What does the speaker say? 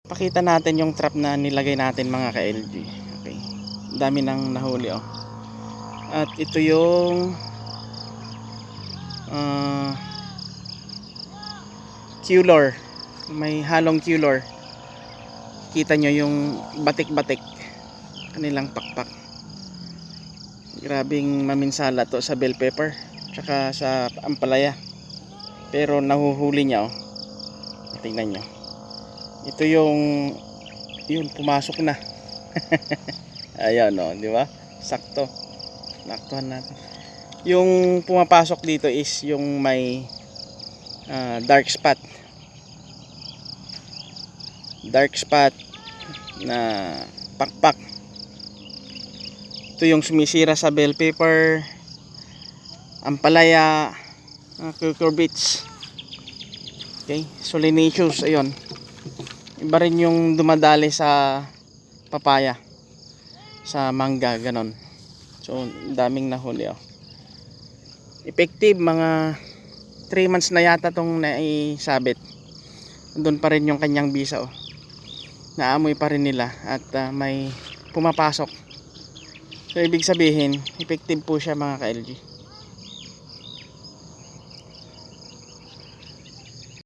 Pakita natin yung trap na nilagay natin mga ka-LG. Okay. Dami nang nahuli oh. At ito yung Q-lure. May halong Q-lure. Kita nyo yung batik-batik kanilang pakpak. Grabing maminsala to sa bell pepper tsaka sa ampalaya. Pero nahuhuli niya oh. Tingnan nyo. Ito yung pumasok na. Ayan oh, di ba? Sakto. Naktuhan natin. Yung pumapasok dito is yung may dark spot. Dark spot na pakpak. Ito yung sumisira sa bell pepper, ampalaya, cucurbits. Okay, solanaceous, ayun. Iba rin yung dumadali sa papaya, sa mangga, ganon. So, daming nahuli oh. Effective, mga 3 months na yata tong naisabit. Doon pa rin yung kanyang bisa oh. Naamoy pa rin nila at may pumapasok. So, ibig sabihin, effective po siya mga ka-LG.